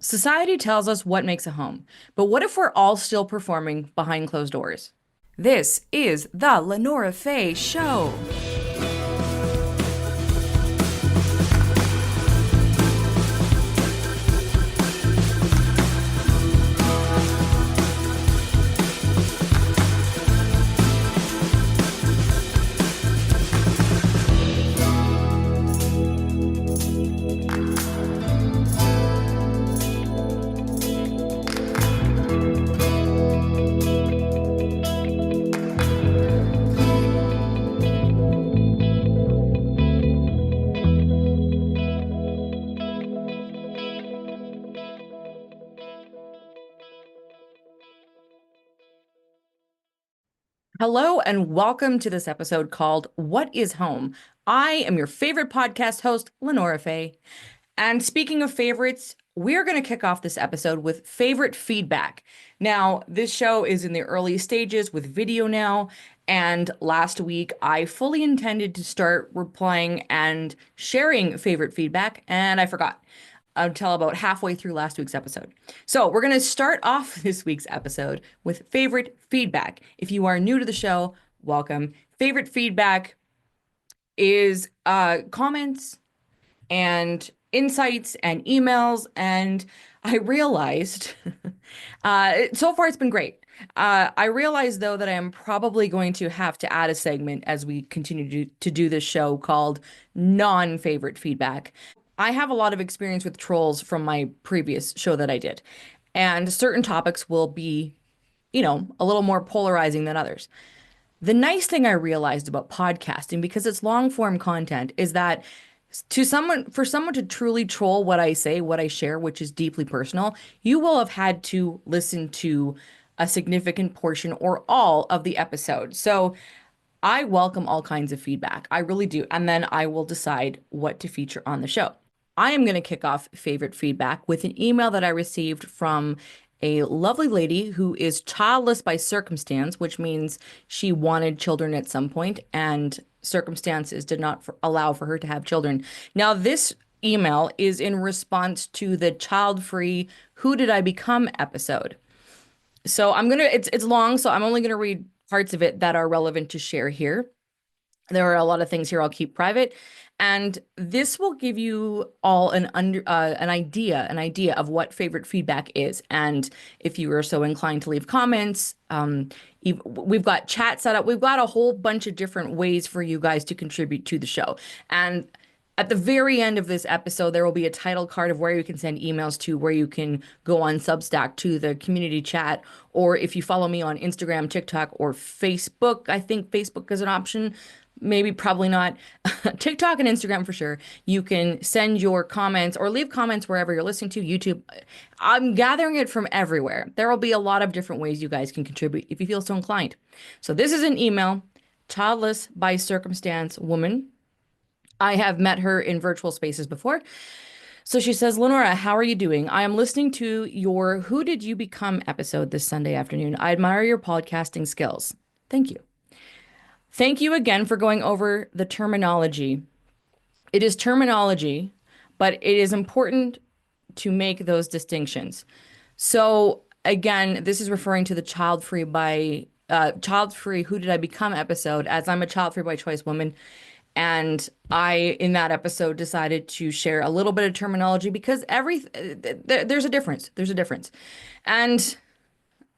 Society tells us what makes a home, but what if we're all still performing behind closed doors? This is the Lenora Faye Show. Hello, and welcome to this episode called What is Home? I am your favorite podcast host, Lenora Faye. And speaking of favorites, we're going to kick off this episode with favorite feedback. Now, this show is in the early stages with video now. And last week, I fully intended to start replying and sharing favorite feedback, and I forgot until about halfway through last week's episode. So we're going to start off this week's episode with favorite feedback. If you are new to the show, welcome. Favorite feedback is comments and insights and emails. And I realized so far it's been great. I realize though that I am probably going to have to add a segment as we continue to do this show called non-favorite feedback. I have a lot of experience with trolls from my previous show that I did, and certain topics will be, a little more polarizing than others. The nice thing I realized about podcasting, because it's long form content, is that for someone to truly troll what I say, what I share, which is deeply personal, you will have had to listen to a significant portion or all of the episode. So I welcome all kinds of feedback. I really do. And then I will decide what to feature on the show. I am going to kick off favorite feedback with an email that I received from a lovely lady who is childless by circumstance, which means she wanted children at some point and circumstances did not allow for her to have children. Now, this email is in response to the child-free Who Did I Become episode. So it's long, so I'm only gonna read parts of it that are relevant to share here. There are a lot of things here I'll keep private, and this will give you all an idea of what favorite feedback is. And if you are so inclined to leave comments, we've got chat set up. We've got a whole bunch of different ways for you guys to contribute to the show. And at the very end of this episode, there will be a title card of where you can send emails to, where you can go on Substack to the community chat, or if you follow me on Instagram, TikTok, or Facebook. I think Facebook is an option. Maybe, probably not. TikTok and Instagram for sure. You can send your comments or leave comments wherever you're listening to YouTube. I'm gathering it from everywhere. There will be a lot of different ways you guys can contribute if you feel so inclined. So this is an email, childless by circumstance woman. I have met her in virtual spaces before. So she says, Lenora, how are you doing? I am listening to your Who Did You Become episode this Sunday afternoon. I admire your podcasting skills. Thank you. Thank you again for going over the terminology. It is terminology, but it is important to make those distinctions. So again, this is referring to the child-free Who Did I Become episode, as I'm a child-free by choice woman. And I, in that episode, decided to share a little bit of terminology because there's a difference. There's a difference. And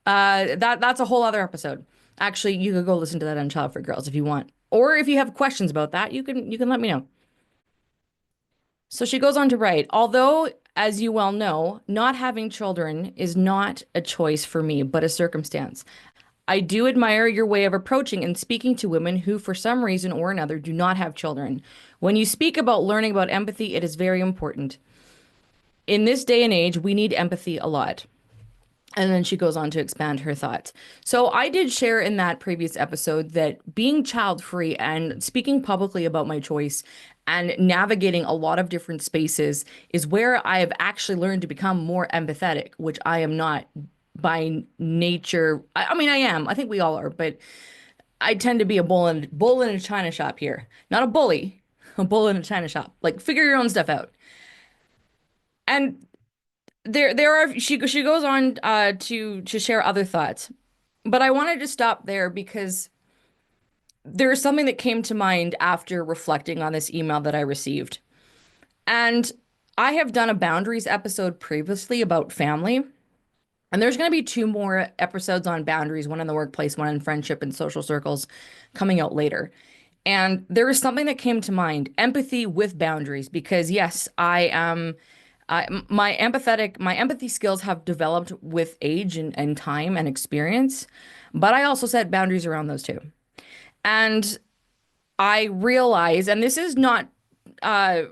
that's a whole other episode. Actually, you could go listen to that on Child Free Girls if you want. Or if you have questions about that, you can let me know. So she goes on to write, although, as you well know, not having children is not a choice for me, but a circumstance. I do admire your way of approaching and speaking to women who, for some reason or another, do not have children. When you speak about learning about empathy, it is very important. In this day and age, we need empathy a lot. And then she goes on to expand her thoughts. So I did share in that previous episode that being child-free and speaking publicly about my choice and navigating a lot of different spaces is where I have actually learned to become more empathetic, which I am not by nature. I mean, I am. I think we all are, but I tend to be a bull in a china shop here. Not a bully, a bull in a china shop. Like, figure your own stuff out. And there are she goes on to share other thoughts. But I wanted to stop there because there's something that came to mind after reflecting on this email that I received. And I have done a boundaries episode previously about family. And there's going to be two more episodes on boundaries, one in the workplace, one in friendship and social circles coming out later. And there was something that came to mind, empathy with boundaries, because yes, my empathy skills have developed with age and time and experience, but I also set boundaries around those too. And I realize, and this is not uh,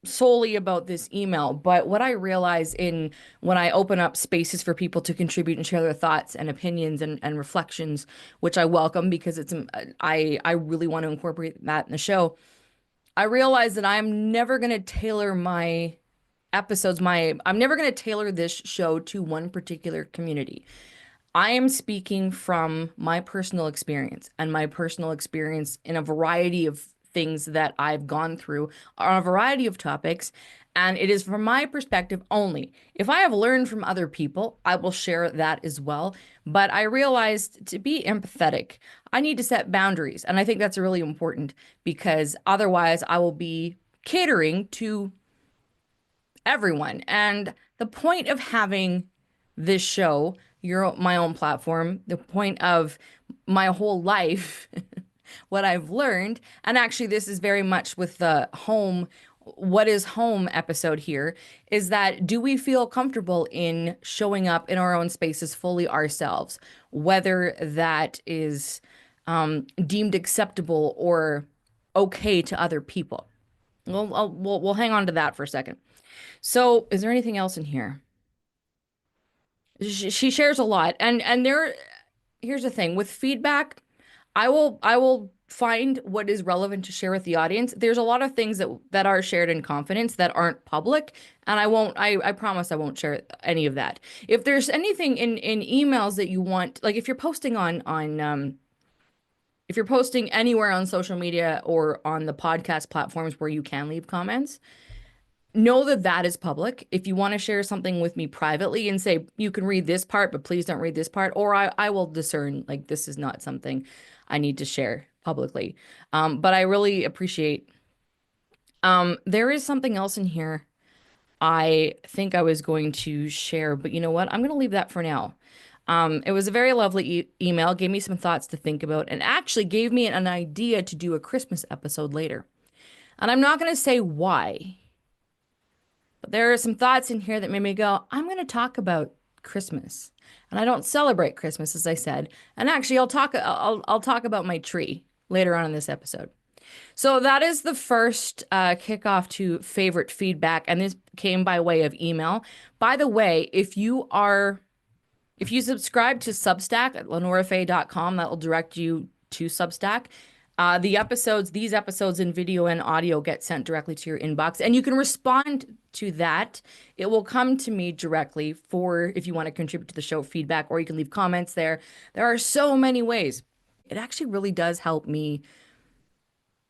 solely about this email, but what I realize in when I open up spaces for people to contribute and share their thoughts and opinions and reflections, which I welcome because I really want to incorporate that in the show. I realize that I'm never going to tailor my episodes, I'm never going to tailor this show to one particular community. I am speaking from my personal experience and my personal experience in a variety of things that I've gone through on a variety of topics. And it is from my perspective only. If I have learned from other people, I will share that as well. But I realized to be empathetic, I need to set boundaries. And I think that's really important because otherwise I will be catering to everyone. And the point of having this show, my own platform, the point of my whole life, what I've learned, and actually this is very much with the home, what is home episode here, is that do we feel comfortable in showing up in our own spaces fully ourselves, whether that is deemed acceptable or okay to other people? We'll hang on to that for a second. So, is there anything else in here? She shares a lot, and here's the thing with feedback, I will find what is relevant to share with the audience. There's a lot of things that are shared in confidence that aren't public, and I promise I won't share any of that. If there's anything in emails that you want, like if you're posting on if you're posting anywhere on social media or on the podcast platforms where you can leave comments, know that that is public. If you want to share something with me privately and say, you can read this part, but please don't read this part, or I will discern like this is not something I need to share publicly. But I really appreciate, there is something else in here I think I was going to share, but you know what? I'm going to leave that for now. It was a very lovely email, gave me some thoughts to think about, and actually gave me an idea to do a Christmas episode later. And I'm not going to say why. But there are some thoughts in here that made me go, I'm going to talk about Christmas. And I don't celebrate Christmas, as I said. And actually, I'll talk about my tree later on in this episode. So that is the first kickoff to favorite feedback, and this came by way of email. By the way, if you subscribe to Substack at thelenorafay.com, that will direct you to Substack. These episodes in video and audio get sent directly to your inbox, and you can respond to that. It will come to me directly for if you want to contribute to the show feedback, or you can leave comments there. There are so many ways. It actually really does help me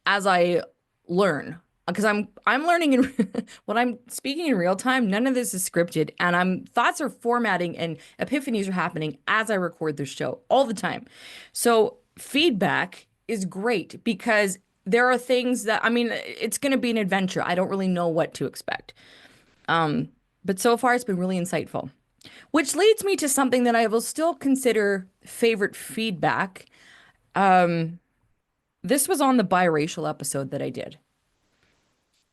as I learn because I'm learning in when I'm speaking in real time. None of this is scripted, and thoughts are formatting and epiphanies are happening as I record this show all the time. So feedback is great because there are things that, I mean, it's going to be an adventure. I don't really know what to expect. But so far it's been really insightful, which leads me to something that I will still consider favorite feedback. This was on the biracial episode that I did.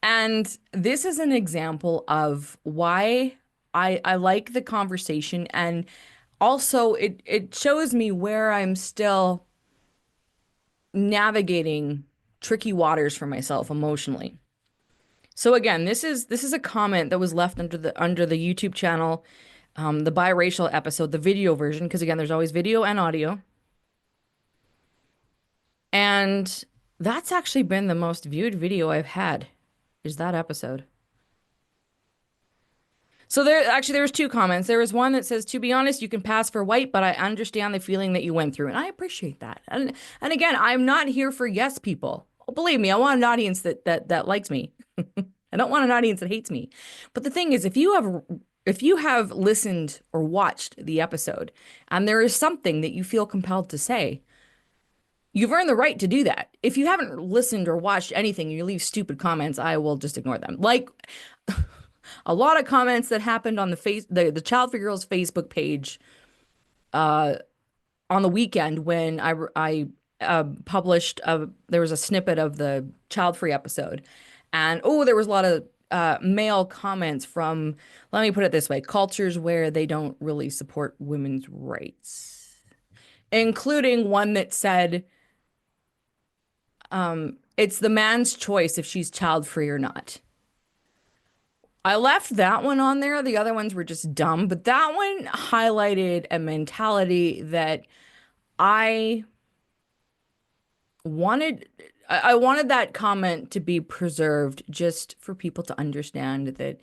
And this is an example of why I like the conversation. And also it shows me where I'm still navigating tricky waters for myself emotionally. So again, this is a comment that was left under the YouTube channel, the biracial episode, the video version, because again, there's always video and audio. And that's actually been the most viewed video I've had, is that episode. So there's two comments. There was one that says, to be honest, you can pass for white, but I understand the feeling that you went through. And I appreciate that. And again, I'm not here for yes people. Believe me, I want an audience that likes me. I don't want an audience that hates me. But the thing is, if you have if you have listened or watched the episode and there is something that you feel compelled to say, you've earned the right to do that. If you haven't listened or watched anything and you leave stupid comments, I will just ignore them. Like a lot of comments that happened on the Child Free Girls Facebook page on the weekend when I published there was a snippet of the Child Free episode, and oh, there was a lot of male comments from, let me put it this way, cultures where they don't really support women's rights, including one that said it's the man's choice if she's child free or not. I left that one on there. The other ones were just dumb, but that one highlighted a mentality that I wanted I wanted that comment to be preserved just for people to understand that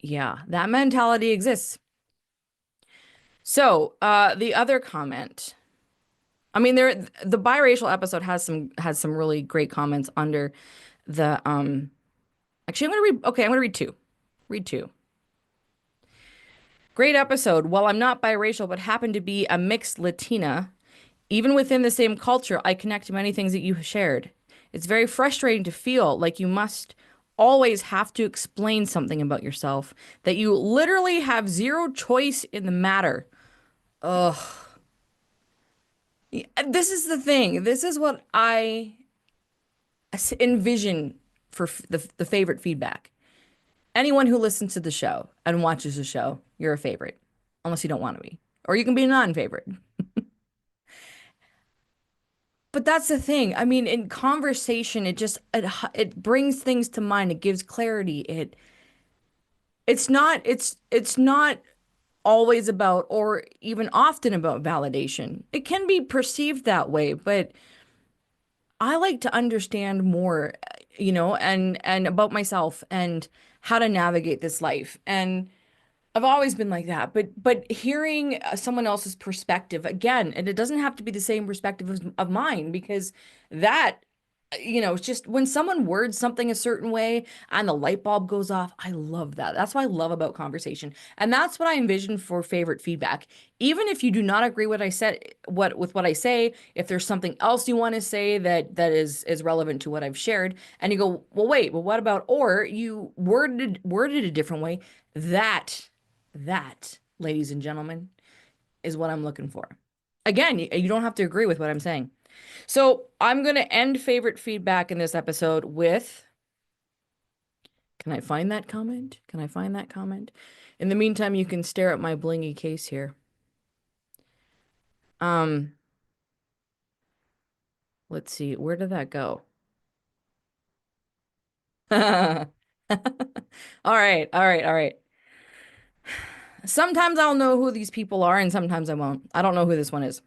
yeah, that mentality exists. So, the other comment. I mean, the biracial episode has some really great comments under the actually I'm gonna read two. Read two. Great episode. While I'm not biracial but happen to be a mixed Latina, even within the same culture, I connect to many things that you shared. It's very frustrating to feel like you must always have to explain something about yourself, that you literally have zero choice in the matter. Ugh. This is the thing. This is what I envision for the favorite feedback. Anyone who listens to the show and watches the show, you're a favorite, unless you don't want to be. Or you can be a non-favorite. But that's the thing. I mean, in conversation, it brings things to mind. It gives clarity. It's not always about or even often about validation. It can be perceived that way, but I like to understand more, and about myself and how to navigate this life. And I've always been like that, but hearing someone else's perspective again, and it doesn't have to be the same perspective of mine because that, it's just when someone words something a certain way and the light bulb goes off, I love that. That's what I love about conversation. And that's what I envision for favorite feedback. Even if you do not agree what I said, what I say, if there's something else you want to say that is relevant to what I've shared, and you go, well, wait, well, what about, or you worded a different way, that, ladies and gentlemen, is what I'm looking for. Again, you don't have to agree with what I'm saying. So I'm going to end favorite feedback in this episode with, can I find that comment? Can I find that comment? In the meantime, you can stare at my blingy case here. Um, let's see, where did that go? All right, all right, all right. Sometimes I'll know who these people are and sometimes I won't. I don't know who this one is.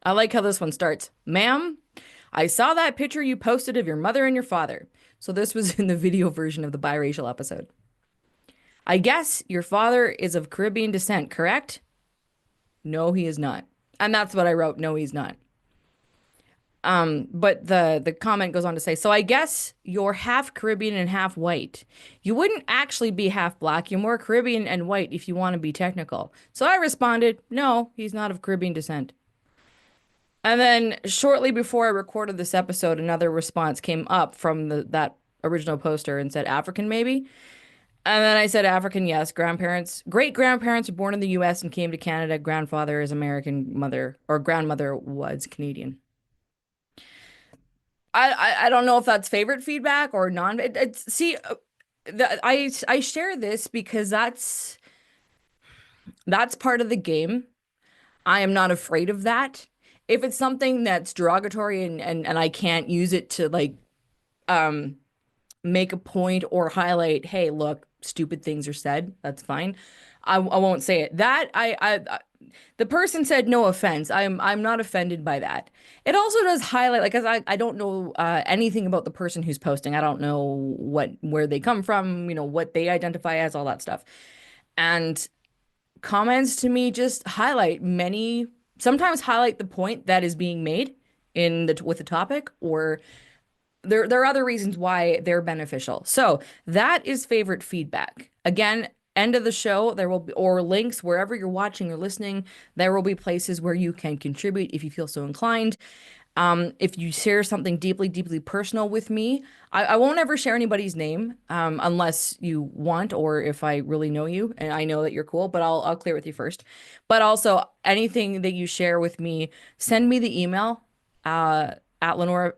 I like how this one starts. Ma'am, I saw that picture you posted of your mother and your father. So this was in the video version of the biracial episode. I guess your father is of Caribbean descent, correct? No, he is not. And that's what I wrote. No, he's not. But the comment goes on to say, so I guess you're half Caribbean and half white. You wouldn't actually be half black. You're more Caribbean and white if you want to be technical. So I responded, no, he's not of Caribbean descent. And then shortly before I recorded this episode, another response came up from that original poster and said African maybe. And then I said African, yes. Grandparents, great grandparents were born in the US and came to Canada. Grandfather is American, mother or grandmother was Canadian. I don't know if that's favorite feedback or non. See, I share this because that's part of the game. I am not afraid of that. If it's something that's derogatory and I can't use it to like make a point or highlight, hey, look, stupid things are said, that's fine. I won't say it. That the person said no offense. I'm not offended by that. It also does highlight, like, 'cause I don't know anything about the person who's posting. I don't know where they come from, what they identify as, all that stuff. And comments to me just sometimes highlight the point that is being made with the topic, or there are other reasons why they're beneficial. So that is favorite feedback. Again, end of the show, there will be, or links wherever you're watching or listening, there will be places where you can contribute if you feel so inclined. If you share something deeply, deeply personal with me, I won't ever share anybody's name, unless you want, or if I really know you and I know that you're cool, but I'll clear with you first. But also anything that you share with me, send me the email, at Lenora,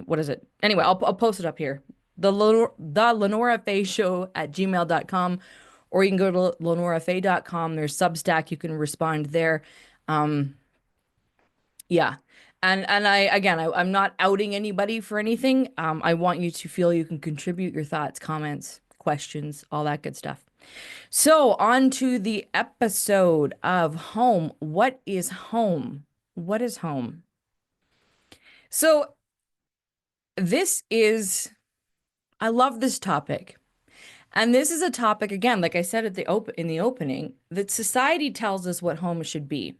what is it? Anyway, I'll post it up here. The Lenora Faye Show at gmail.com, or you can go to lenorafay.com. There's Substack. You can respond there. Um, yeah. And I'm not outing anybody for anything. I want you to feel you can contribute your thoughts, comments, questions, all that good stuff. So, on to the episode of home. What is home? What is home? So, this is, I love this topic. And this is a topic, again, like I said at the in the opening, that society tells us what home should be.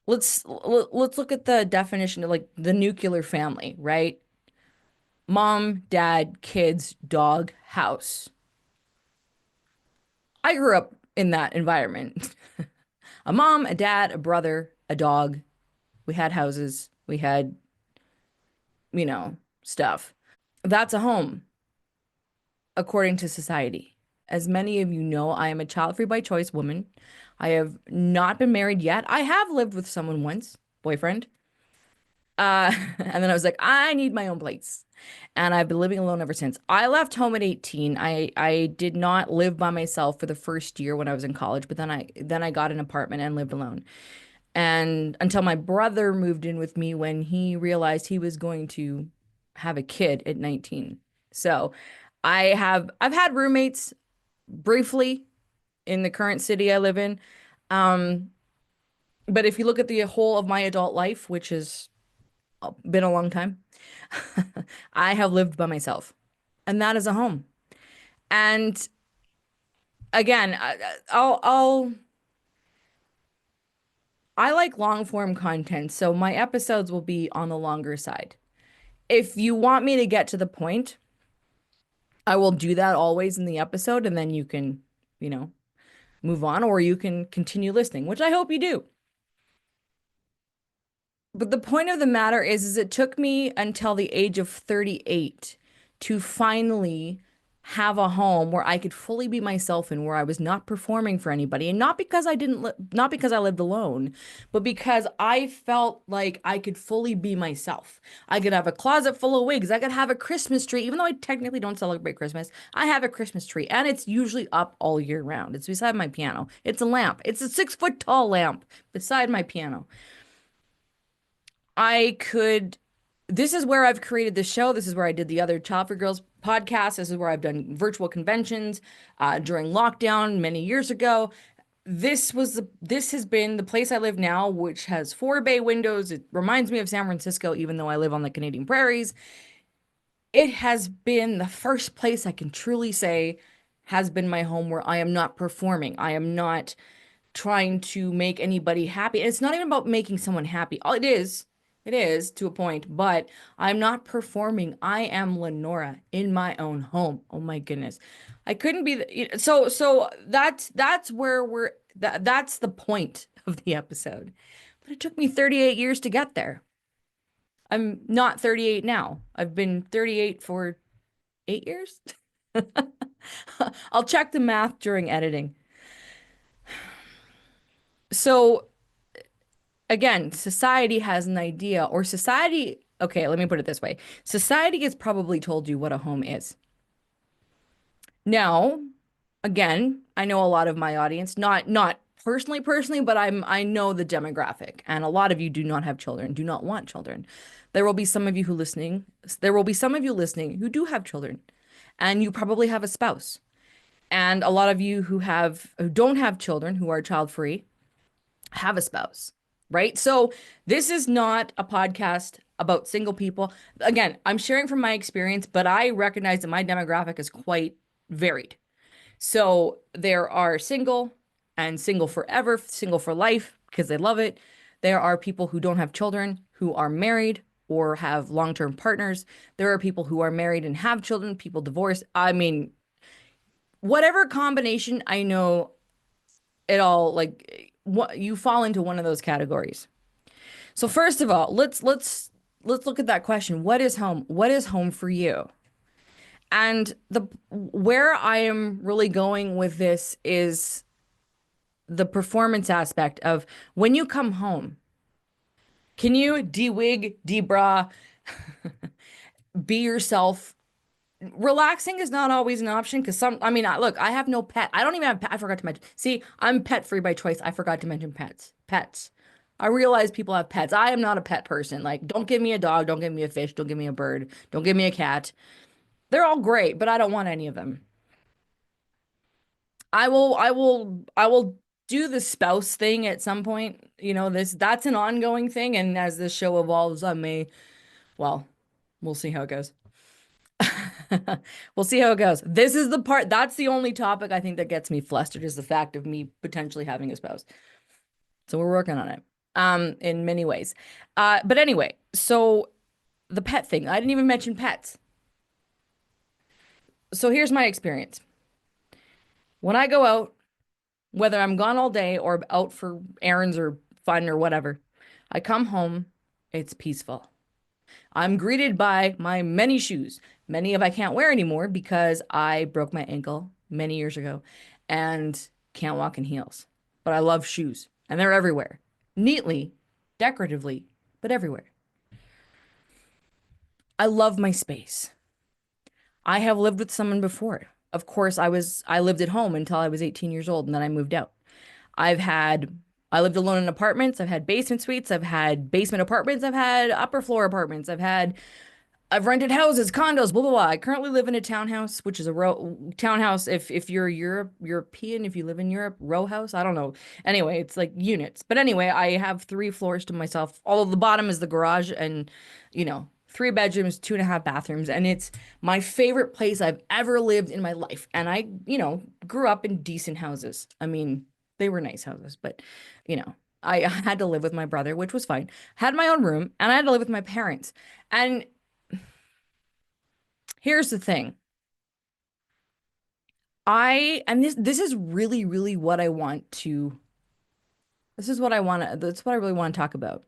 Let's look at the definition of like the nuclear family, right? Mom, dad, kids, dog, house. I grew up in that environment. A mom, a dad, a brother, a dog. We had houses. We had, stuff. That's a home, according to society. As many of you know, I am a child-free by choice woman. I have not been married yet. I have lived with someone once, boyfriend. And then I was like, I need my own place. And I've been living alone ever since. I left home at 18. I did not live by myself for the first year when I was in college, but then I got an apartment and lived alone. And until my brother moved in with me when he realized he was going to have a kid at 19. So I've had roommates briefly in the current city I live in. Um, but if you look at the whole of my adult life, which has been a long time, I have lived by myself, and that is a home. And again, I like long form content, so my episodes will be on the longer side. If you want me to get to the point, I will do that always in the episode, and then you can, you know, move on, or you can continue listening, which I hope you do. But the point of the matter is it took me until the age of 38 to finally have a home where I could fully be myself and where I was not performing for anybody. And not because I didn't, not because I lived alone, but because I felt like I could fully be myself. I could have a closet full of wigs. I could have a Christmas tree, even though I technically don't celebrate Christmas. I have a Christmas tree, and it's usually up all year round. It's beside my piano. It's a lamp. It's a 6 foot tall lamp beside my piano. I could, this is where I've created the show. This is where I did the other Child for Girls podcast. This is where I've done virtual conventions during lockdown many years ago. This has been the place I live now, which has 4 bay windows. It reminds me of San Francisco, even though I live on the Canadian prairies. It has been the first place I can truly say has been my home where I am not performing. I am not trying to make anybody happy. And it's not even about making someone happy. It is to a point, but I'm not performing. I am Lenora in my own home. Oh my goodness. I couldn't be so that's where that's the point of the episode. But it took me 38 years to get there. I'm not 38 now. I've been 38 for 8 years. I'll check the math during editing. So again, society has an idea, or society, okay, let me put it this way. Society has probably told you what a home is. Now, again, I know a lot of my audience, not personally, but I know the demographic, and a lot of you do not have children, do not want children. There will be some of you listening who do have children, and you probably have a spouse. And a lot of you who don't have children, who are child free, have a spouse, right? So this is not a podcast about single people. Again, I'm sharing from my experience, but I recognize that my demographic is quite varied. So there are single and single forever, single for life because they love it. There are people who don't have children, who are married or have long-term partners. There are people who are married and have children, people divorced. I mean, whatever combination, I know it all like what you fall into one of those categories. So first of all, let's look at that question. What is home? What is home for you? And the where I am really going with this is the performance aspect of when you come home, can you de-wig, de-bra, be yourself? Relaxing is not always an option because I mean, look, I have no pet. I don't even have pet. I forgot to mention. See, I'm pet free by choice. I forgot to mention pets. Pets. I realize people have pets. I am not a pet person. Like, don't give me a dog. Don't give me a fish. Don't give me a bird. Don't give me a cat. They're all great, but I don't want any of them. I will do the spouse thing at some point. You know, that's an ongoing thing. And as this show evolves, well, we'll see how it goes. We'll see how it goes. This is the part, that's the only topic I think that gets me flustered is the fact of me potentially having a spouse. So we're working on it, in many ways. But anyway, so the pet thing, I didn't even mention pets. So here's my experience. When I go out, whether I'm gone all day or out for errands or fun or whatever, I come home, it's peaceful. I'm greeted by my many shoes. Many of I can't wear anymore because I broke my ankle many years ago and can't walk in heels. But I love shoes and they're everywhere. Neatly, decoratively, but everywhere. I love my space. I have lived with someone before. Of course, I lived at home until I was 18 years old and then I moved out. I've had I lived alone in apartments. I've had basement suites. I've had basement apartments. I've had upper floor apartments. I've rented houses, condos, blah blah blah. I currently live in a townhouse, which is a townhouse. If you're European, if you live in Europe, row house. I don't know. Anyway, it's like units. But anyway, I have 3 floors to myself. All of the bottom is the garage, and 3 bedrooms, 2.5 bathrooms, and it's my favorite place I've ever lived in my life. And I, grew up in decent houses. I mean, they were nice houses, but you know. I had to live with my brother, which was fine. Had my own room, and I had to live with my parents. And here's the thing. And this is really, really what I want to, this is what I want to, that's what I really want to talk about.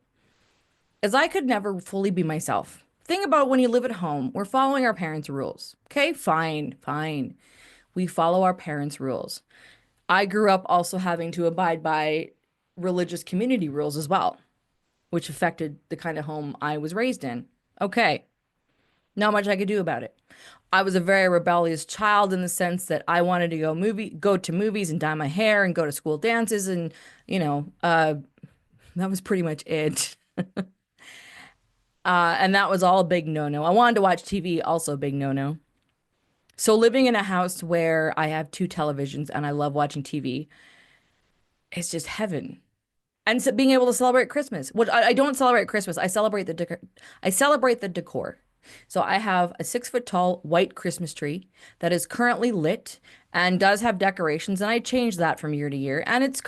Is I could never fully be myself. Think about when you live at home, we're following our parents' rules. Okay, fine, fine. We follow our parents' rules. I grew up also having to abide by religious community rules as well, which affected the kind of home I was raised in. Okay, not much I could do about it. I was a very rebellious child in the sense that I wanted to go to movies and dye my hair and go to school dances and, you know, uh, that was pretty much it. And that was all a big no-no. I wanted to watch TV, also a big no-no. So living in a house where I have 2 televisions and I love watching TV, it's just heaven. And so being able to celebrate Christmas. What I don't celebrate Christmas. I celebrate the decor. So I have a 6 foot tall white Christmas tree that is currently lit and does have decorations, and I change that from year to year. And it's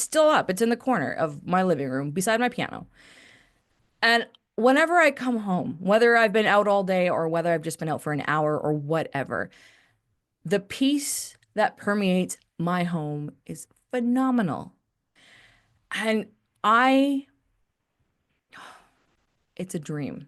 still up. It's in the corner of my living room beside my piano. And whenever I come home, whether I've been out all day or whether I've just been out for an hour or whatever, the peace that permeates my home is phenomenal. And I, it's a dream.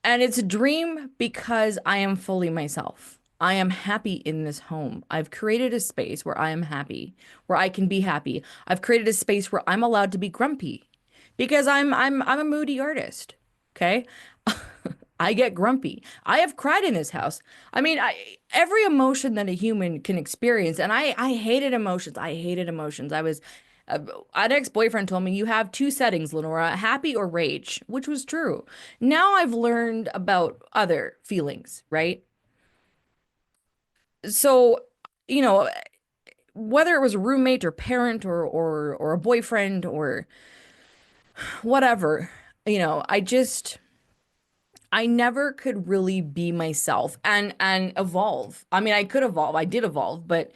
And it's a dream because I am fully myself. I am happy in this home. I've created a space where I am happy, where I can be happy. I've created a space where I'm allowed to be grumpy because I'm a moody artist. Okay? I get grumpy. I have cried in this house. I mean, every emotion that a human can experience, and I hated emotions. I hated emotions. Uh, an ex-boyfriend told me you have 2 settings, Lenora, happy or rage, which was true. Now I've learned about other feelings, right? So, you know, whether it was a roommate or parent or a boyfriend or whatever, I never could really be myself and evolve. I mean, I could evolve. I did evolve, but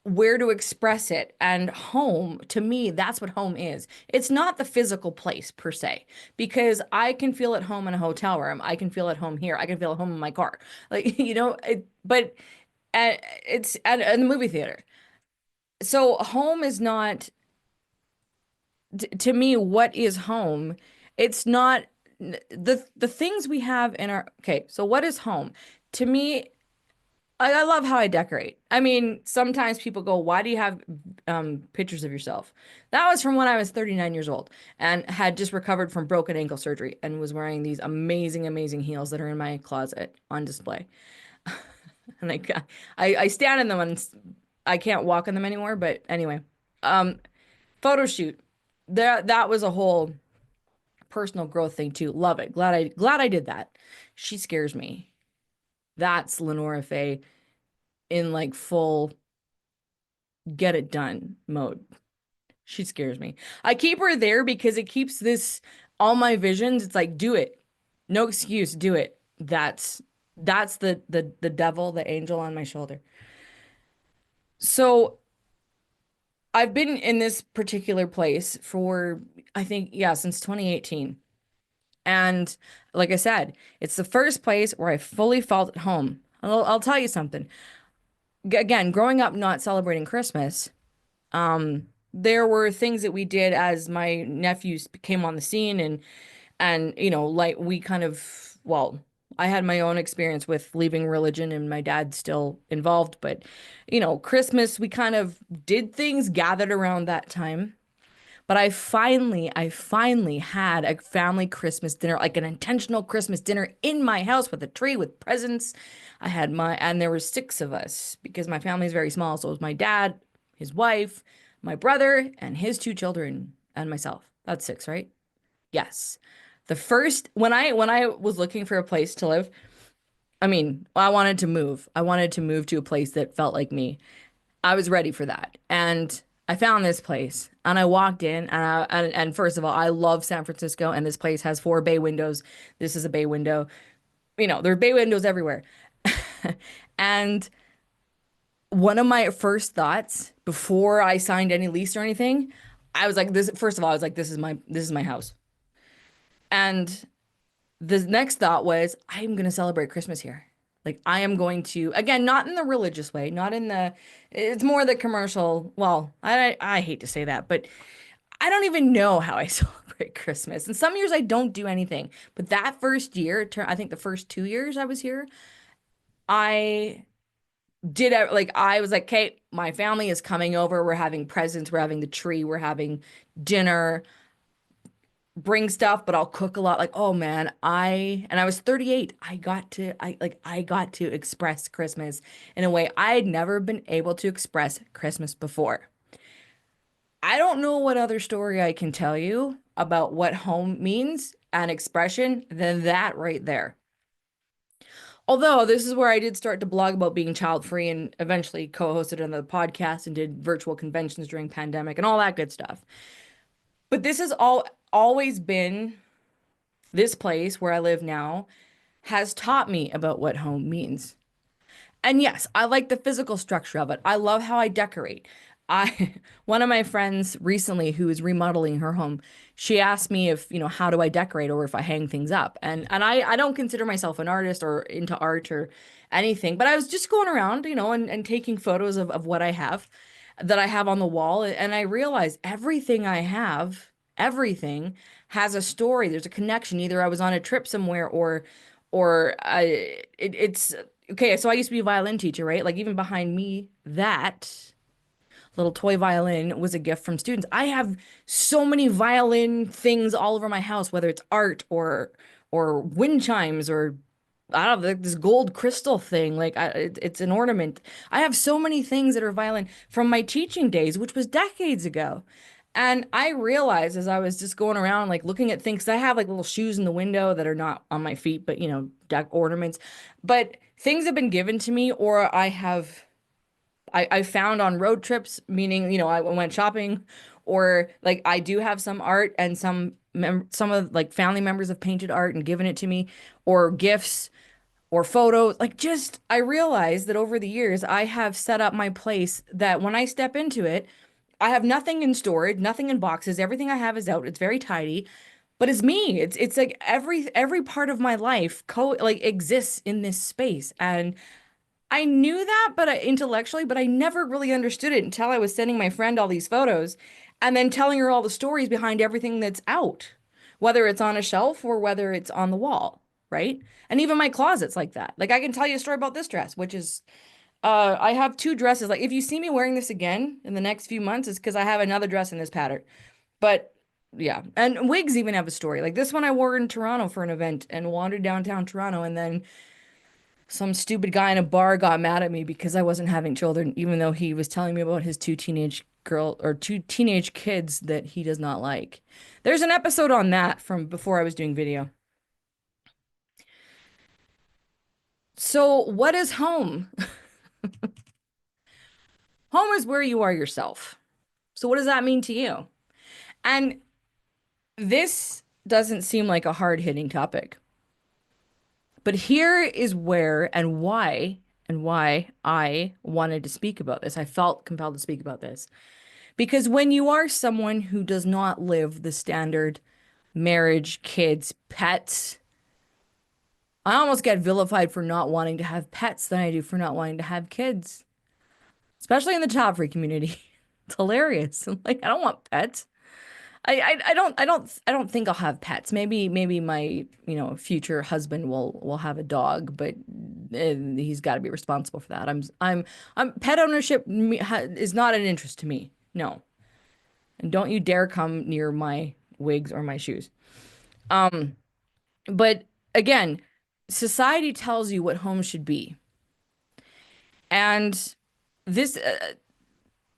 where to express it. And home, to me, that's what home is. It's not the physical place per se, because I can feel at home in a hotel room. I can feel at home here. I can feel at home in my car. Like, but it's at the movie theater. So home is not, to me, what is home? It's not the things we have in our, okay, so what is home? To me, I love how I decorate. I mean, sometimes people go, "Why do you have pictures of yourself?" That was from when I was 39 years old and had just recovered from broken ankle surgery and was wearing these amazing, amazing heels that are in my closet on display. And I stand in them and I can't walk in them anymore. But anyway, um, photo shoot. That was a whole personal growth thing too. Love it. Glad I did that. She scares me. That's Lenora Faye in like full get it done mode. She scares me. I keep her there because it keeps this all my visions. It's like, do it. No excuse, do it. That's the devil, the angel on my shoulder. So I've been in this particular place for, I think, yeah, since 2018. And like I said, it's the first place where I fully felt at home. I'll tell you something. Again, growing up not celebrating Christmas, there were things that we did as my nephews came on the scene and like we kind of, well, I had my own experience with leaving religion and my dad's still involved, but Christmas we kind of did things gathered around that time. But I finally had a family Christmas dinner, like an intentional Christmas dinner in my house with a tree with presents. And there were six of us because my family is very small. So it was my dad, his wife, my brother, and his two children, and myself. That's six, right? Yes. When I was looking for a place to live, I mean, I wanted to move. I wanted to move to a place that felt like me. I was ready for that. And I found this place and I walked in and first of all, I love San Francisco and this place has four bay windows. This is a bay window. There are bay windows everywhere. And one of my first thoughts before I signed any lease or anything, I was like this first of all, I was like this is my house. And the next thought was, I'm going to celebrate Christmas here. Like, I am going to, again, not in the religious way, not in it's more the commercial. Well, I hate to say that, but I don't even know how I celebrate Christmas. And some years I don't do anything. But that first year, I think the first 2 years I was here, I like, I was like, okay, my family is coming over. We're having presents. We're having the tree. We're having dinner. Bring stuff, but I'll cook a lot. Like, oh man, I was 38. I got to express Christmas in a way I had never been able to express Christmas before. I don't know what other story I can tell you about what home means and expression than that right there. Although this is where I did start to blog about being child free and eventually co-hosted another podcast and did virtual conventions during pandemic and all that good stuff. But this has always been this place where I live now has taught me about what home means. And yes, I like the physical structure of it. I love how I decorate. I One of my friends recently who is remodeling her home, she asked me if, how do I decorate or if I hang things up. And I don't consider myself an artist or into art or anything, but I was just going around, and taking photos of what I have that I have on the wall. And I realized everything has a story. There's a connection. Either I was on a trip somewhere it's okay. So I used to be a violin teacher, right? Like even behind me, that little toy violin was a gift from students. I have so many violin things all over my house, whether it's art or wind chimes or I don't know, like this gold crystal thing. Like it's an ornament. I have so many things that are violin from my teaching days, which was decades ago. And I realized as I was just going around, like looking at things, 'cause I have like little shoes in the window that are not on my feet, but deck ornaments. But things have been given to me, or I found on road trips, meaning, I went shopping, or like I do have some art and some of like family members have painted art and given it to me, or gifts, or photos. Like, just, I realized that over the years, I have set up my place that when I step into it, I have nothing in storage, nothing in boxes. Everything I have is out. It's very tidy, but it's me. It's like every part of my life co like exists in this space. And I knew that, but intellectually, but I never really understood it until I was sending my friend all these photos and then telling her all the stories behind everything that's out, whether it's on a shelf or whether it's on the wall, right? And even my closet's like that. Like, I can tell you a story about this dress, which is I have two dresses. Like, if you see me wearing this again in the next few months, it's because I have another dress in this pattern. But yeah, and wigs even have a story. Like, this one I wore in Toronto for an event and wandered downtown Toronto, and then some stupid guy in a bar got mad at me because I wasn't having children, even though he was telling me about his two teenage kids that he does not like. There's an episode on that from before I was doing video. So, what is home? Home is where you are yourself. So, what does that mean to you? And this doesn't seem like a hard-hitting topic, but here is where and why I wanted to speak about this. I felt compelled to speak about this. Because when you are someone who does not live the standard marriage, kids, pets, I almost get vilified for not wanting to have pets than I do for not wanting to have kids, especially in the child-free community. It's hilarious. I'm like, I don't want pets. I don't think I'll have pets. Maybe my, future husband will have a dog, but he's got to be responsible for that. I'm pet ownership is not an interest to me. No. And don't you dare come near my wigs or my shoes. But again, society tells you what home should be. And this,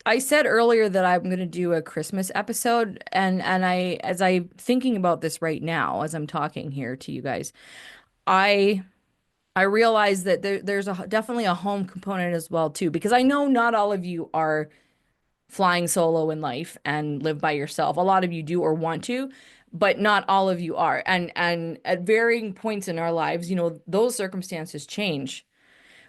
I said earlier that I'm going to do a Christmas episode, and as I'm thinking about this right now, as I'm talking here to you guys, I I realize that there's definitely a home component as well too, because I know not all of you are flying solo in life and live by yourself. A lot of you do or want to, but not all of you are. And at varying points in our lives, those circumstances change.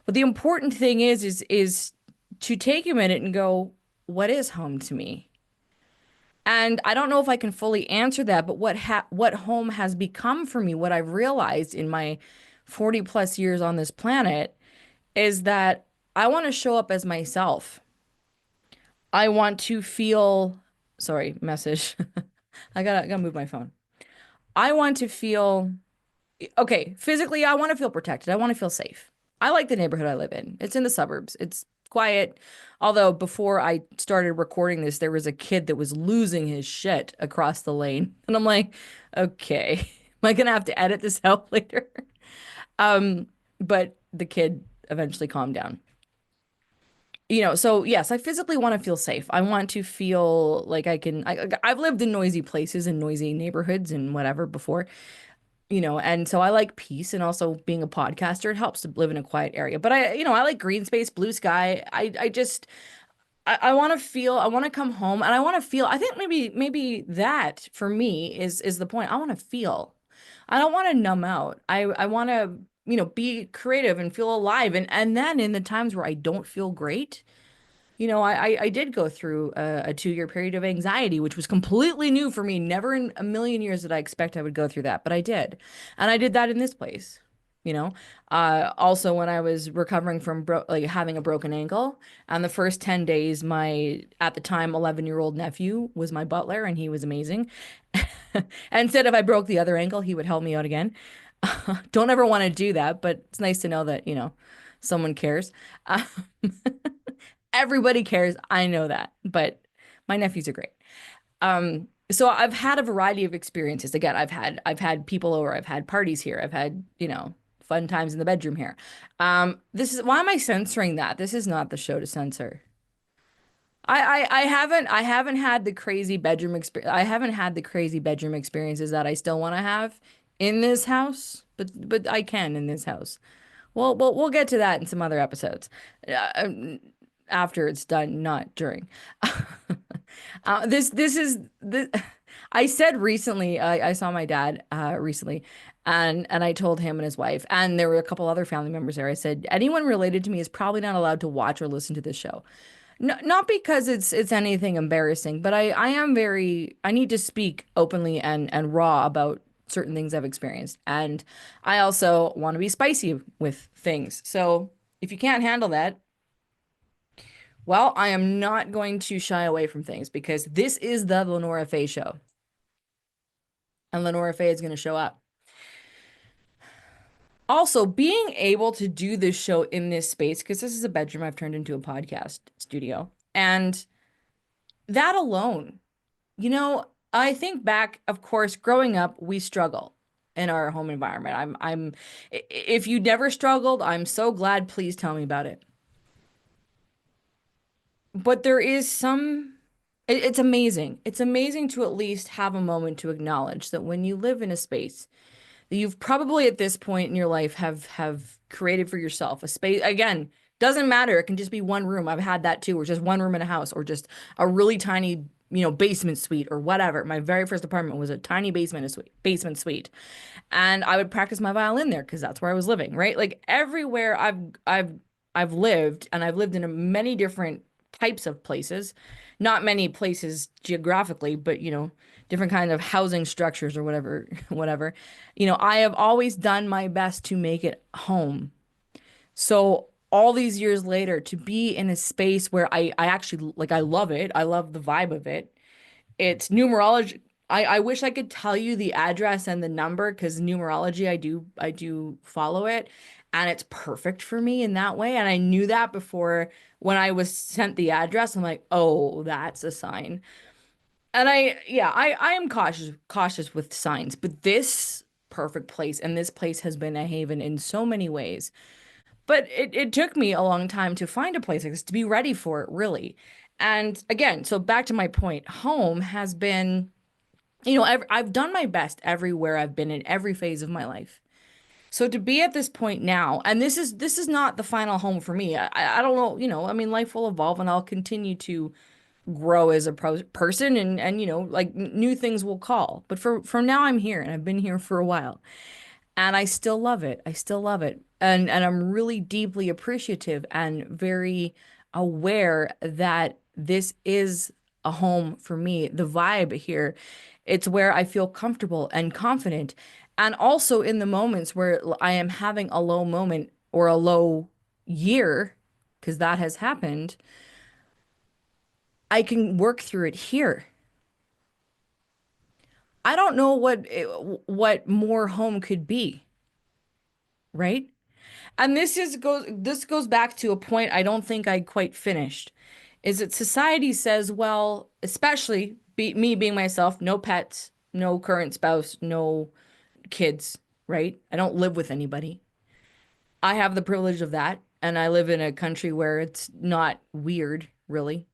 But the important thing is to take a minute and go, what is home to me? And I don't know if I can fully answer that, but what home has become for me, what I've realized in my 40 plus years on this planet is that I want to show up as myself. I want to feel, sorry, message. I gotta move my phone. I want to feel, okay, physically, I want to feel protected. I want to feel safe. I like the neighborhood I live in. It's in the suburbs. It's quiet. Although before I started recording this, there was a kid that was losing his shit across the lane. And I'm like, okay, am I gonna have to edit this out later? Um, but the kid eventually calmed down. So yes, I physically want to feel safe. I want to feel like I've lived in noisy places and noisy neighborhoods and whatever before, and so I like peace, and also being a podcaster, it helps to live in a quiet area. But I like green space, blue sky. I want to feel, I want to come home and I want to feel, I think maybe that for me is the point. I want to feel. I don't want to numb out. I want to, be creative and feel alive. And then in the times where I don't feel great, I did go through a 2 year period of anxiety, which was completely new for me. Never in a million years did I expect I would go through that, but I did. And I did that in this place, you know. Also when I was recovering from like having a broken ankle, and the first 10 days, my at the time 11-year-old nephew was my butler, and he was amazing. And said if I broke the other ankle, he would help me out again. Don't ever want to do that, but it's nice to know that, someone cares. Uh, Everybody cares. I know that, but my nephews are great. So I've had a variety of experiences. Again, I've had people over, I've had parties here, I've had, fun times in the bedroom here. This is why am I censoring that? This is not the show to censor. I haven't had the crazy bedroom experience. I haven't had the crazy bedroom experiences that I still want to have in this house, but I can in this house. Well, we'll get to that in some other episodes. After it's done, not during. This is the. I said recently, I saw my dad recently, And I told him and his wife, and there were a couple other family members there. I said, anyone related to me is probably not allowed to watch or listen to this show. No, not because it's anything embarrassing, but I am very I need to speak openly and raw about certain things I've experienced. And I also want to be spicy with things. So if you can't handle that, well, I am not going to shy away from things because this is the Lenora Faye show. And Lenora Faye is going to show up. Also, being able to do this show in this space, because this is a bedroom I've turned into a podcast studio, and that alone, I think back, of course, growing up, we struggle in our home environment. If you never struggled, I'm so glad. Please tell me about it. But there is it's amazing. It's amazing to at least have a moment to acknowledge that when you live in a space that you've probably at this point in your life have created for yourself, a space, again, doesn't matter. It can just be one room. I've had that too, or just one room in a house, or just a really tiny, basement suite or whatever. My very first apartment was a tiny basement suite. And I would practice my violin there because that's where I was living, right? Like everywhere I've lived, and I've lived in many different types of places, not many places geographically, but different kind of housing structures or whatever, whatever. I have always done my best to make it home. So all these years later, to be in a space where I actually like, I love it. I love the vibe of it. It's numerology. I wish I could tell you the address and the number because numerology, I do follow it, and it's perfect for me in that way. And I knew that before when I was sent the address. I'm like, oh, that's a sign. And yeah, I am cautious with signs, but this perfect place, and this place has been a haven in so many ways. But it took me a long time to find a place like this, to be ready for it, really. And again, so back to my point, home has been, I've done my best everywhere I've been in every phase of my life. So to be at this point now, and this is not the final home for me. I don't know, I mean, life will evolve and I'll continue to grow as a person, and like new things will call. But for now, I'm here and I've been here for a while. And I still love it. I still love it. And I'm really deeply appreciative and very aware that this is a home for me. The vibe here, it's where I feel comfortable and confident. And also in the moments where I am having a low moment or a low year, because that has happened, I can work through it here. I don't know what more home could be, right? And this goes back to a point I don't think I quite finished. Is that society says, well, especially me being myself, no pets, no current spouse, no kids, right? I don't live with anybody. I have the privilege of that, and I live in a country where it's not weird, really.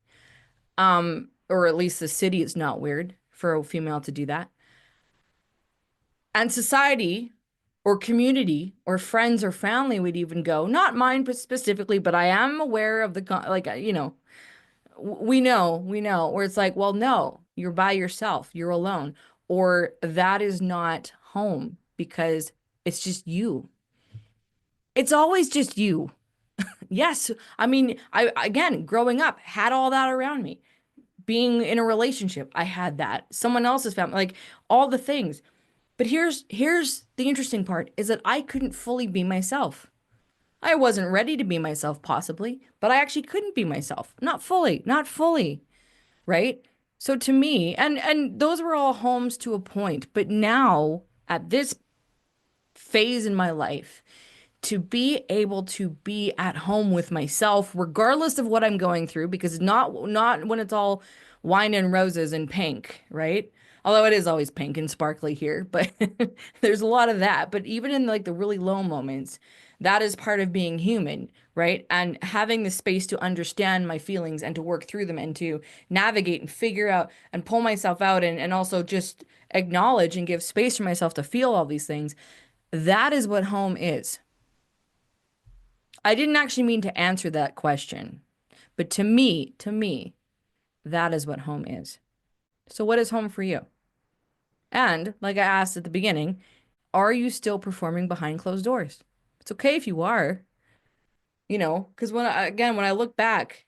Or at least the city is not weird for a female to do that. And society or community or friends or family would even go, not mine specifically, but I am aware of like, we know, where it's like, well, no, you're by yourself, you're alone, or that is not home because it's just you. It's always just you. Yes. I mean, again, growing up, had all that around me. Being in a relationship, I had that. Someone else's family, like all the things. But here's the interesting part is that I couldn't fully be myself. I wasn't ready to be myself possibly, but I actually couldn't be myself. Not fully, right? So to me, and those were all homes to a point, but now at this phase in my life, to be able to be at home with myself, regardless of what I'm going through, because not when it's all wine and roses and pink, right? Although it is always pink and sparkly here, but there's a lot of that. But even in like the really low moments, that is part of being human, right? And having the space to understand my feelings and to work through them and to navigate and figure out and pull myself out and also just acknowledge and give space for myself to feel all these things. That is what home is. I didn't actually mean to answer that question, but to me, that is what home is. So what is home for you? And like I asked at the beginning, are you still performing behind closed doors? It's okay if you are, because again, when I look back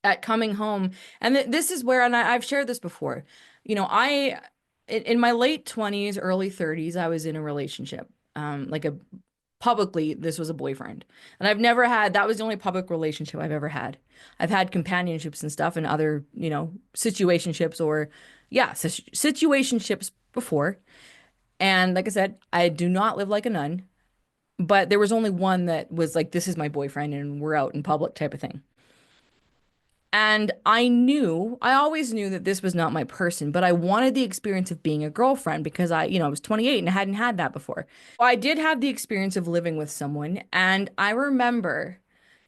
at coming home, and this is where, and I've shared this before, in my late 20s, early 30s, I was in a relationship, like a publicly, this was a boyfriend. And I've never had, that was the only public relationship I've ever had. I've had companionships and stuff and other, situationships or, yeah, situationships before. And like I said, I do not live like a nun, but there was only one that was like, this is my boyfriend and we're out in public type of thing. And I always knew that this was not my person, but I wanted the experience of being a girlfriend because I was 28 and I hadn't had that before. I did have the experience of living with someone, and I remember,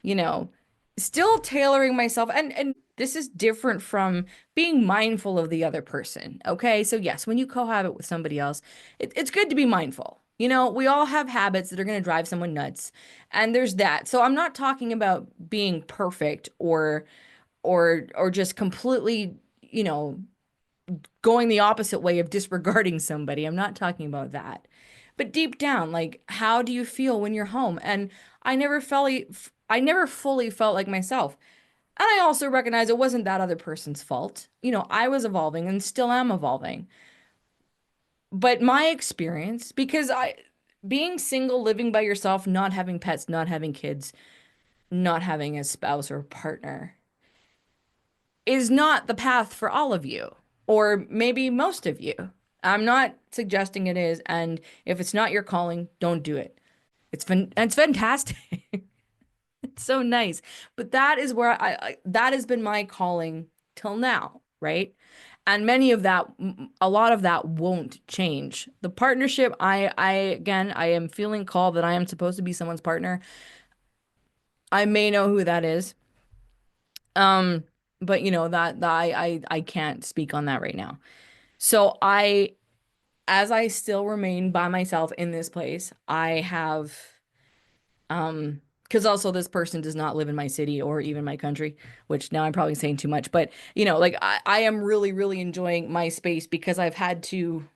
you know, still tailoring myself, and this is different from being mindful of the other person. Okay, so yes, when you cohabit with somebody else, it's good to be mindful. We all have habits that are going to drive someone nuts, and there's that. So I'm not talking about being perfect or just completely, going the opposite way of disregarding somebody. I'm not talking about that. But deep down, like, how do you feel when you're home? And I never fully felt like myself. And I also recognize it wasn't that other person's fault. I was evolving and still am evolving. But my experience, because being single, living by yourself, not having pets, not having kids, not having a spouse or partner, is not the path for all of you, or maybe most of you. I'm not suggesting it is, and if it's not your calling, don't do it. It's fantastic. It's so nice. But that is where that has been my calling till now, right? And a lot of that won't change. The partnership, again, I am feeling called that I am supposed to be someone's partner. I may know who that is. Um, but that I can't speak on that right now. So as I still remain by myself in this place, I have, because also this person does not live in my city or even my country, which now I'm probably saying too much, but like I am really, really enjoying my space because I've had to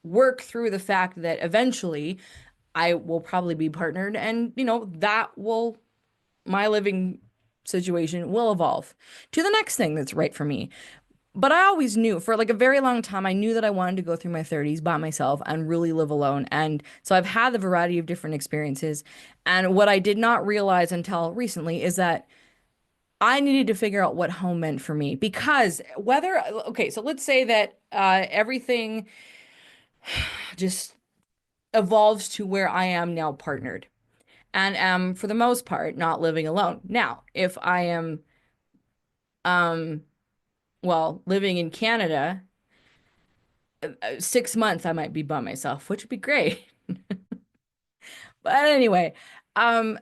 work through the fact that eventually I will probably be partnered and my living situation will evolve to the next thing that's right for me. But I always knew for like a very long time, I knew that I wanted to go through my 30s by myself and really live alone. And so I've had the variety of different experiences. And what I did not realize until recently is that I needed to figure out what home meant for me because okay, so let's say that everything just evolves to where I am now partnered and am, for the most part, not living alone. Now, if I am, um, well, living in Canada, 6 months I might be by myself, which would be great. But anyway, um,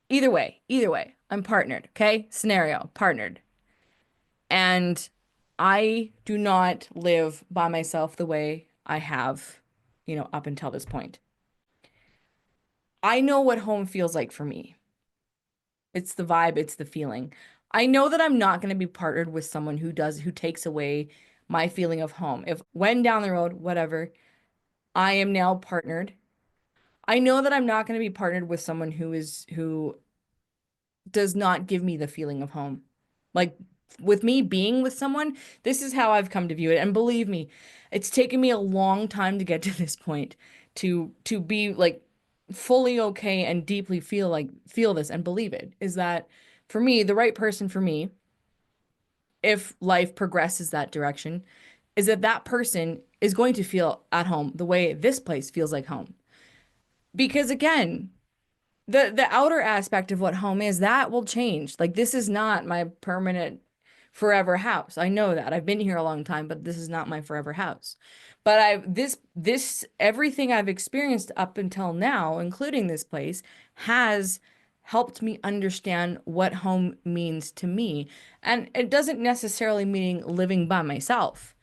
either way, I'm partnered. Okay, scenario, partnered, and I do not live by myself the way I have, up until this point. I know what home feels like for me. It's the vibe, it's the feeling. I know that I'm not going to be partnered with someone who takes away my feeling of home. If when down the road, whatever, I am now partnered. I know that I'm not going to be partnered with someone who does not give me the feeling of home. Like with me being with someone, this is how I've come to view it. And believe me, it's taken me a long time to get to this point to be like fully okay and deeply feel this and believe it is that for me, the right person for me, if life progresses that direction, is that that person is going to feel at home the way this place feels like home. Because again, the outer aspect of what home is, that will change. Like this is not my permanent forever house. I know that. I've been here a long time, but this is not my forever house. But this everything I've experienced up until now, including this place, has helped me understand what home means to me. And it doesn't necessarily mean living by myself,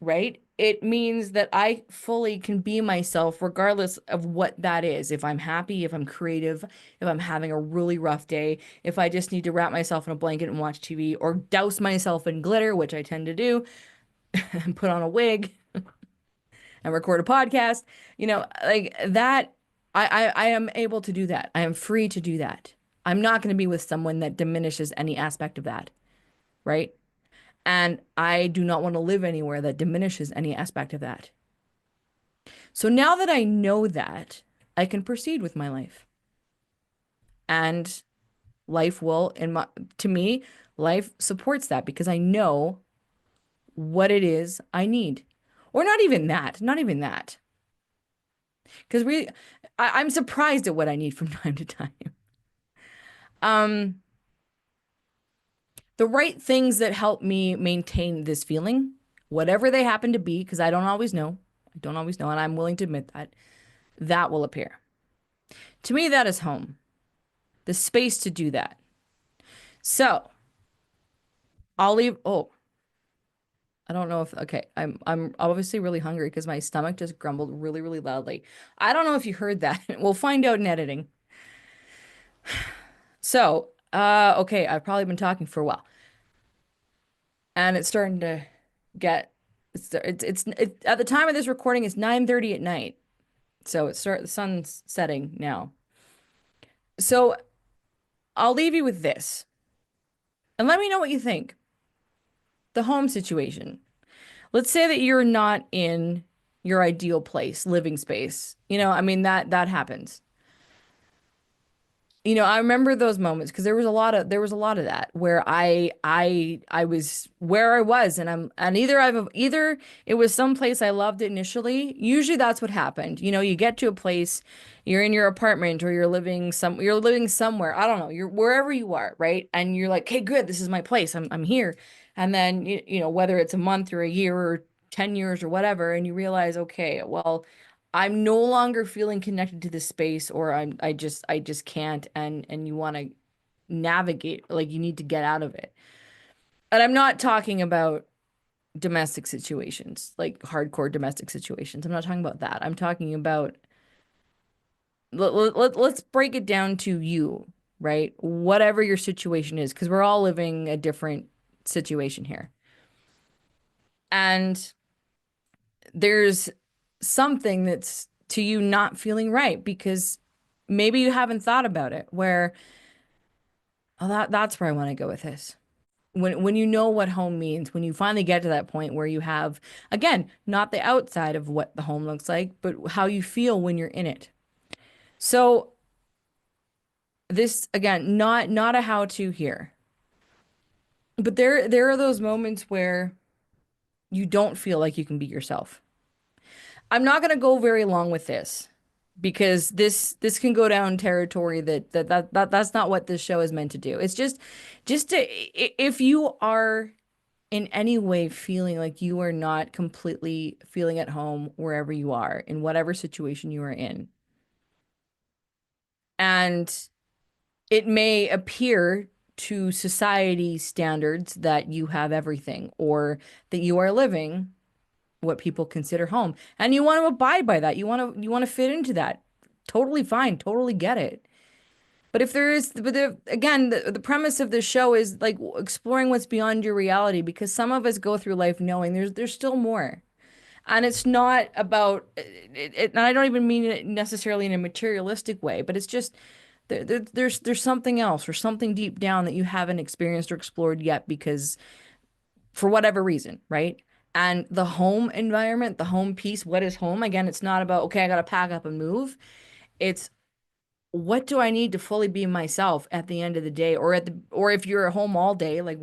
right? It means that I fully can be myself regardless of what that is. If I'm happy, if I'm creative, if I'm having a really rough day, if I just need to wrap myself in a blanket and watch TV or douse myself in glitter, which I tend to do, and put on a wig. and record a podcast, like that. I am able to do that. I am free to do that. I'm not going to be with someone that diminishes any aspect of that, right? And I do not want to live anywhere that diminishes any aspect of that. So now that I know that, I can proceed with my life. And life will, to me, life supports that because I know what it is I need. Or not even that, not even that. Because I'm surprised at what I need from time to time. Um, the right things that help me maintain this feeling, whatever they happen to be, because I don't always know. I don't always know, and I'm willing to admit that, that will appear. To me, that is home, the space to do that. So I'll leave. Oh, I don't know if, okay, I'm obviously really hungry because my stomach just grumbled really, really loudly. I don't know if you heard that. We'll find out in editing. So, okay, I've probably been talking for a while, and it's starting to get at the time of this recording, it's 9:30 at night. So the sun's setting now. So I'll leave you with this, and let me know what you think. The home situation. Let's say that you're not in your ideal place, living space. I mean that happens. I remember those moments because there was a lot of that where I was where I was, and either it was some place I loved initially. Usually that's what happened. You get to a place, you're in your apartment or you're living somewhere. I don't know. You're wherever you are, right? And you're like, "Hey, good, this is my place. I'm here." And then whether it's a month or a year or 10 years or whatever, and you realize, "Okay, well, I'm no longer feeling connected to this space, or I just can't," and you want to navigate, like you need to get out of it. And I'm not talking about domestic situations, like hardcore domestic situations. I'm not talking about that. I'm talking about let's break it down to you, right? Whatever your situation is, because we're all living a different situation here. And there's something that's to you not feeling right because maybe you haven't thought about it where, oh, that's where I want to go with this. When you know what home means, when you finally get to that point where you have, again, not the outside of what the home looks like, but how you feel when you're in it. So this, again, not a how-to here, but there are those moments where you don't feel like you can be yourself. I'm not going to go very long with this because this can go down territory that's not what this show is meant to do. It's just if you are in any way feeling like you are not completely feeling at home wherever you are, in whatever situation you are in, and it may appear to society standards that you have everything or that you are living what people consider home, and you want to abide by that, you want to fit into that, totally fine, totally get it. But if there is, but again, the premise of this show is like exploring what's beyond your reality, because some of us go through life knowing there's still more. And it's not about and I don't even mean it necessarily in a materialistic way, but it's just there's something else or something deep down that you haven't experienced or explored yet because for whatever reason, right? And the home environment, the home piece, what is home? Again, it's not about, okay, I got to pack up and move. It's what do I need to fully be myself at the end of the day, or if you're at home all day, like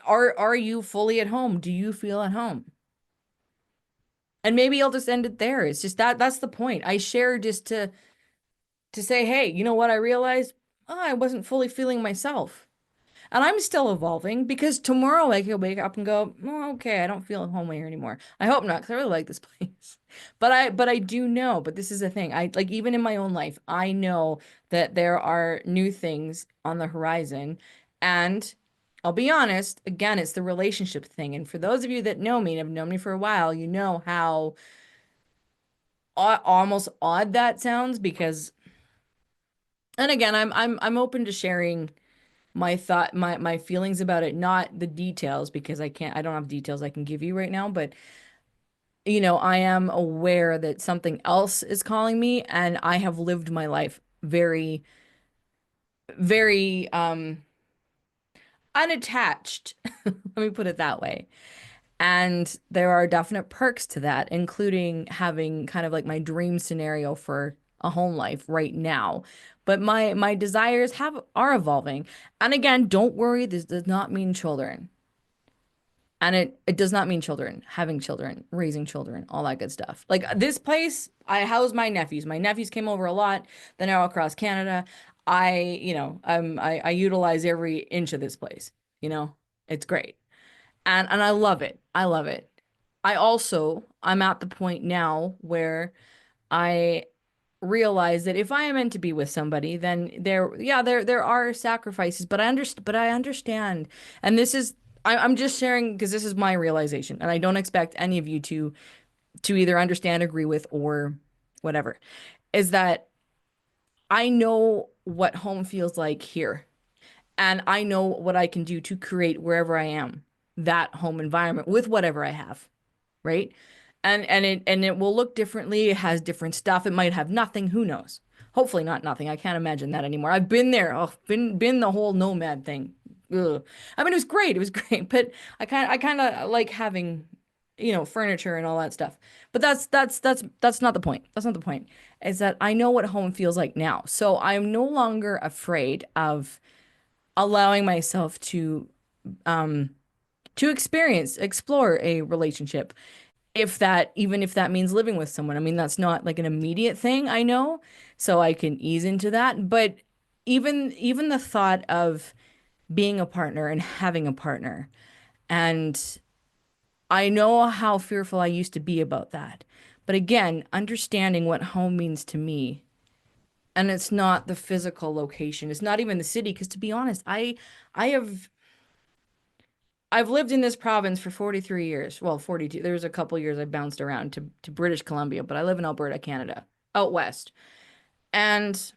are you fully at home? Do you feel at home? And maybe I'll just end it there. It's just that's the point. I share just to say, hey, you know what I realized? Oh, I wasn't fully feeling myself. And I'm still evolving because tomorrow I could wake up and go, oh, okay, I don't feel at home here anymore. I hope not, because I really like this place. But I do know, but this is the thing. I like even in my own life, I know that there are new things on the horizon. And I'll be honest, again, it's the relationship thing. And for those of you that know me and have known me for a while, you know how almost odd that sounds because, and again, I'm open to sharing my feelings about it, not the details because I don't have details I can give you right now, but I am aware that something else is calling me, and I have lived my life very, very unattached. Let me put it that way. And there are definite perks to that, including having kind of like my dream scenario for a home life right now. But my desires have are evolving. And again, don't worry, this does not mean children. And it does not mean children, having children, raising children, all that good stuff. Like this place, I house my nephews. My nephews came over a lot. They're now across Canada. I utilize every inch of this place. You know, it's great. And I love it. I love it. I'm at the point now where I realize that if I am meant to be with somebody, then there are sacrifices, but I understand. And I'm just sharing because this is my realization, and I don't expect any of you to either understand, agree with, or whatever, is that I know what home feels like here. And I know what I can do to create wherever I am that home environment with whatever I have, right? And it will look differently. It has different stuff. It might have nothing. Who knows? Hopefully not nothing. I can't imagine that anymore. I've been there. Oh, been the whole nomad thing. Ugh. I mean, it was great. It was great, but I kind of like having, furniture and all that stuff. But that's not the point. That's not the point. Is that I know what home feels like now. So I'm no longer afraid of allowing myself um to explore a relationship even if that means living with someone. I mean, that's not like an immediate thing, I know, so I can ease into that. But even the thought of being a partner and having a partner, and I know how fearful I used to be about that. But again, understanding what home means to me, and it's not the physical location, it's not even the city, because to be honest, I have I've lived in this province for 43 years. Well, 42. There's a couple years I bounced around to British Columbia, but I live in Alberta, Canada, out west. And,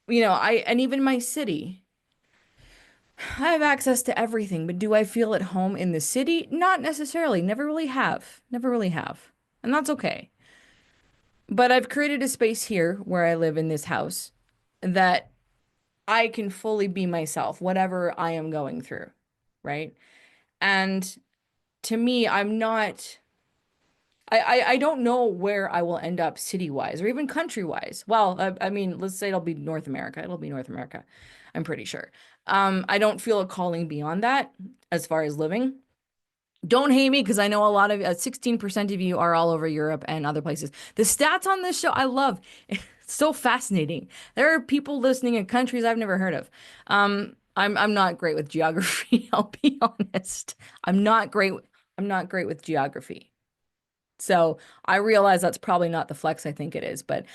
and even my city, I have access to everything, but do I feel at home in the city? Not necessarily. Never really have. Never really have. And that's okay. But I've created a space here where I live in this house that I can fully be myself, whatever I am going through, right? And to me, I'm not. I don't know where I will end up city-wise or even country-wise. Well, I mean, let's say it'll be North America. It'll be North America. I'm pretty sure. I don't feel a calling beyond that as far as living. Don't hate me because I know a lot of 16% of you are all over Europe and other places. The stats on this show I love. It's so fascinating. There are people listening in countries I've never heard of. I'm not great with geography, I'll be honest. I'm not great. I'm not great with geography. So I realize that's probably not the flex I think it is, but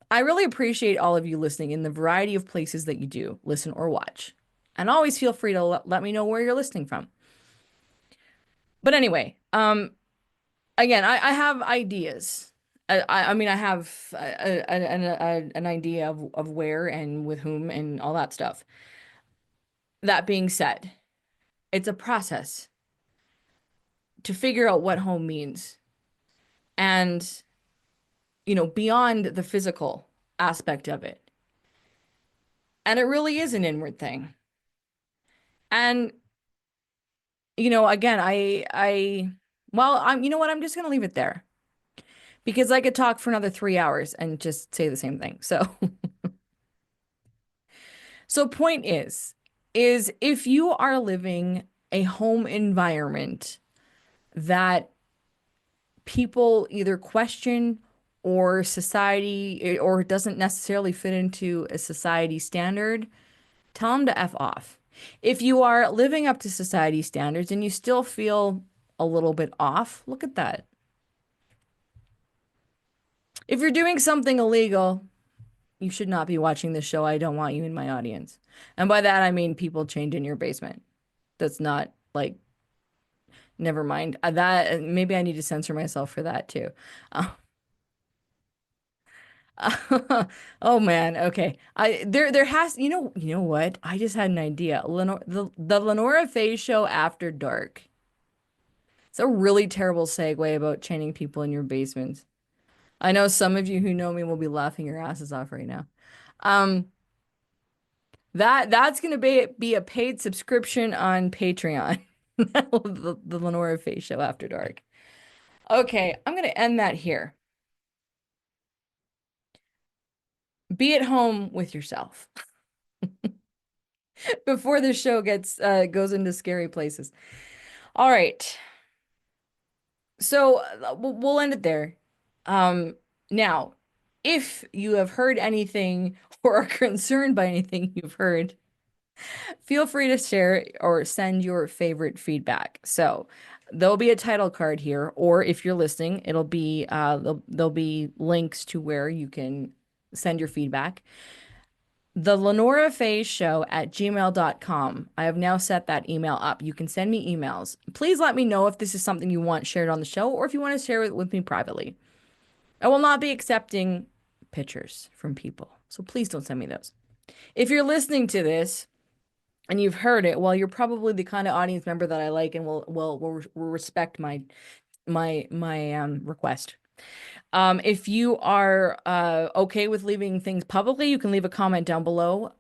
I really appreciate all of you listening in the variety of places that you do listen or watch. And always feel free to let me know where you're listening from. But anyway, again, I have ideas. I mean, I have an idea of where and with whom and all that stuff. That being said, it's a process to figure out what home means. And beyond the physical aspect of it. And it really is an inward thing. And, again, well, you know what? I'm just going to leave it there because I could talk for another 3 hours and just say the same thing. So point is if you are living a home environment that people either question or society or doesn't necessarily fit into a society standard, tell them to F off. If you are living up to society standards and you still feel a little bit off, look at that. If you're doing something illegal, you should not be watching this show. I don't want you in my audience. And by that, I mean people chained in your basement. That's not like, never mind. That maybe I need to censor myself for that too. Uh, oh man, okay. There has you know what? I just had an idea. The Lenora Faye show after dark. It's a really terrible segue about chaining people in your basement. I know some of you who know me will be laughing your asses off right now. Um, that's gonna be a paid subscription on Patreon. The Lenora Faye Show After Dark. Okay, I'm gonna end that here. Be at home with yourself before the show gets goes into scary places. All right. So we'll end it there. Now, if you have heard anything or are concerned by anything you've heard, feel free to share or send your favorite feedback. So there'll be a title card here, or if you're listening, it'll be there'll be links to where you can send your feedback. thelenorafayeshow@gmail.com. I have now set that email up. You can send me emails. Please let me know if this is something you want shared on the show or if you want to share it with me privately. I will not be accepting pictures from people, so please don't send me those. If you're listening to this and you've heard it, well, you're probably the kind of audience member that I like and will respect my request. If you are okay with leaving things publicly, you can leave a comment down below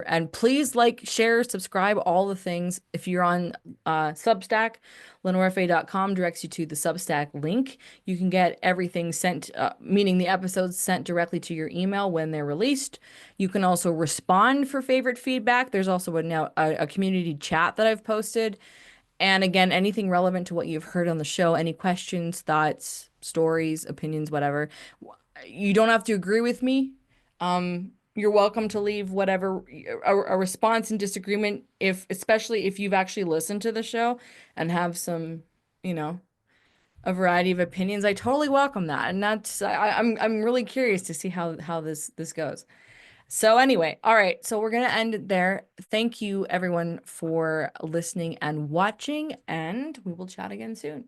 and please like, share, subscribe, all the things. If you're on Substack, lenorafay.com directs you to the Substack link. You can get everything sent, meaning the episodes sent directly to your email when they're released. You can also respond for favorite feedback. There's also a community chat that I've posted. And again, anything relevant to what you've heard on the show, any questions, thoughts, stories, opinions, whatever. You don't have to agree with me. You're welcome to leave whatever a response in disagreement, especially if you've actually listened to the show and have some, you know, a variety of opinions. I totally welcome that. And I'm really curious to see how this goes. So anyway, all right. So we're gonna end it there. Thank you everyone for listening and watching, and we will chat again soon.